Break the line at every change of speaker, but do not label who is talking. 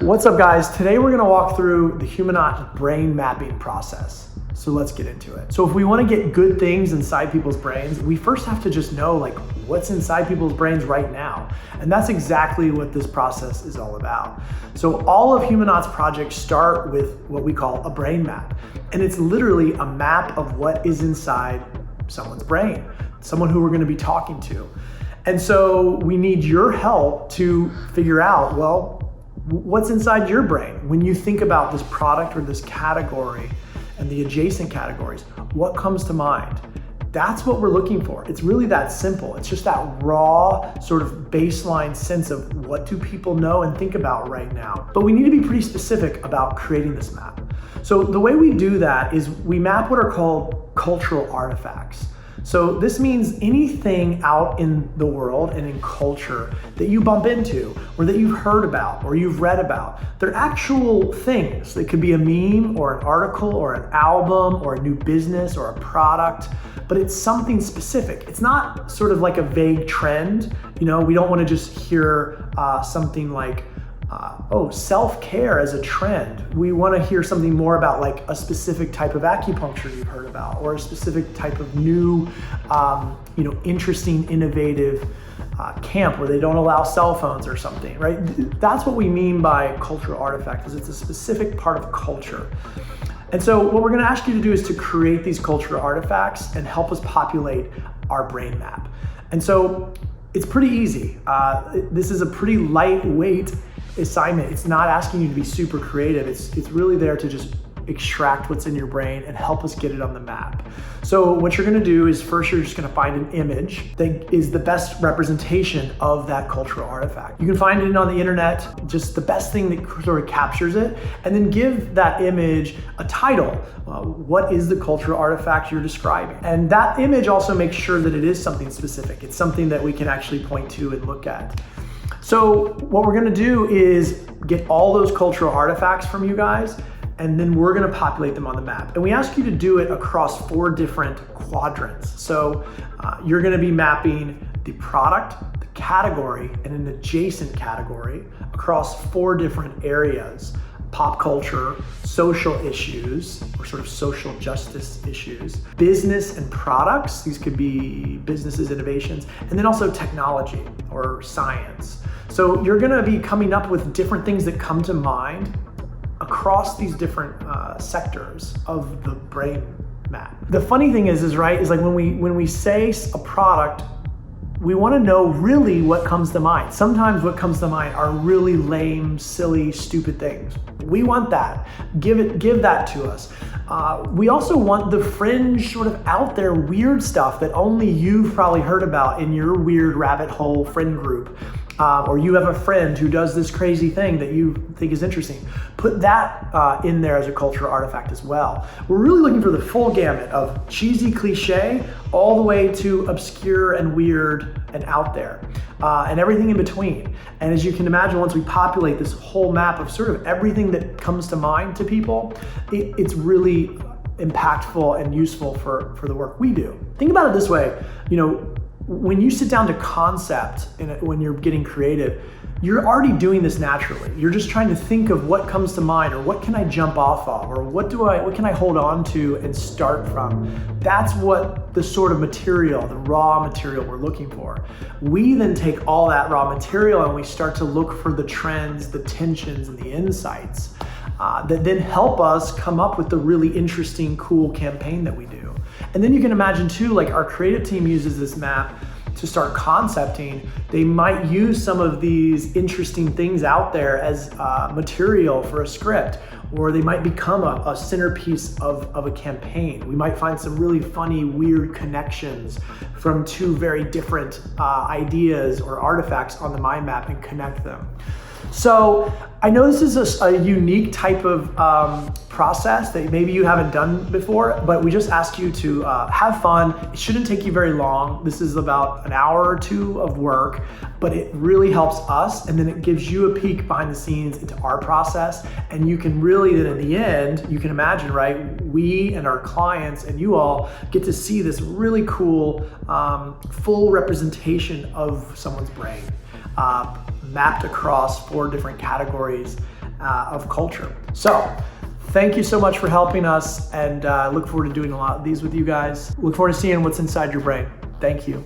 What's up, guys? Today we're gonna walk through the Humanaut brain mapping process. So let's get into it. So if we wanna get good things inside people's brains, we first have to just know what's inside people's brains right now. And that's exactly what this process is all about. So all of Humanaut's projects start with what we call a brain map. And it's literally a map of what is inside someone's brain, someone who we're gonna be talking to. And so we need your help to figure out, well, what's inside your brain when you think about this product or this category and the adjacent categories. What comes to mind? That's what we're looking for. It's really that simple. It's just that raw sort of baseline sense of what do people know and think about right now. But we need to be pretty specific about creating this map. So the way we do that is we map what are called cultural artifacts. So this means anything out in the world and in culture that you bump into or that you've heard about or you've read about. They're actual things. They could be a meme or an article or an album or a new business or a product, but it's something specific. It's not sort of like a vague trend. You know, we don't want to just hear something like, self-care as a trend. We want to hear something more about like a specific type of acupuncture you've heard about, or a specific type of new, interesting, innovative camp where they don't allow cell phones or something, right? That's what we mean by cultural artifact, is it's a specific part of culture. And so what we're going to ask you to do is to create these cultural artifacts and help us populate our brain map. And so it's pretty easy. This is a pretty lightweight assignment. It's not asking you to be super creative. It's really there to just extract what's in your brain and help us get it on the map. So what you're gonna do is first you're just gonna find an image that is the best representation of that cultural artifact. You can find it on the internet, just the best thing that sort of captures it, and then give that image a title. What is the cultural artifact you're describing? And that image also makes sure that it is something specific. It's something that we can actually point to and look at. So what we're gonna do is get all those cultural artifacts from you guys, and then we're gonna populate them on the map. And we ask you to do it across 4 different quadrants. So you're gonna be mapping the product, the category, and an adjacent category across 4 different areas: pop culture, social issues, or sort of social justice issues, business and products. These could be businesses, innovations, and then also technology or science. So you're gonna be coming up with different things that come to mind across these different sectors of the brain map. The funny thing is like when we say a product, we want to know really what comes to mind. Sometimes what comes to mind are really lame, silly, stupid things. We want that. Give that to us. We also want the fringe, sort of out there, weird stuff that only you've probably heard about in your weird rabbit hole friend group. Or you have a friend who does this crazy thing that you think is interesting. Put that in there as a cultural artifact as well. We're really looking for the full gamut of cheesy cliche all the way to obscure and weird and out there, and everything in between. And as you can imagine, once we populate this whole map of sort of everything that comes to mind to people, it's really impactful and useful for the work we do. Think about it this way, when you sit down to concept when you're getting creative, you're already doing this naturally. You're just trying to think of what comes to mind, or what can I jump off of, or what can I hold on to and start from. That's what the sort of material, the raw material we're looking for. We then take all that raw material and we start to look for the trends, the tensions, and the insights that then help us come up with the really interesting, cool campaign that we do. And then you can imagine too, like our creative team uses this map to start concepting. They might use some of these interesting things out there as material for a script, or they might become a centerpiece of a campaign. We might find some really funny, weird connections from 2 very different ideas or artifacts on the mind map and connect them. So I know this is a unique type of process that maybe you haven't done before, but we just ask you to have fun. It shouldn't take you very long. This is about an hour or 2 of work, but it really helps us, and then it gives you a peek behind the scenes into our process. And you can really, then in the end, you can imagine, right? We and our clients and you all get to see this really cool, full representation of someone's brain. Mapped across 4 different categories of culture. So thank you so much for helping us, and look forward to doing a lot of these with you guys. Look forward to seeing what's inside your brain. Thank you.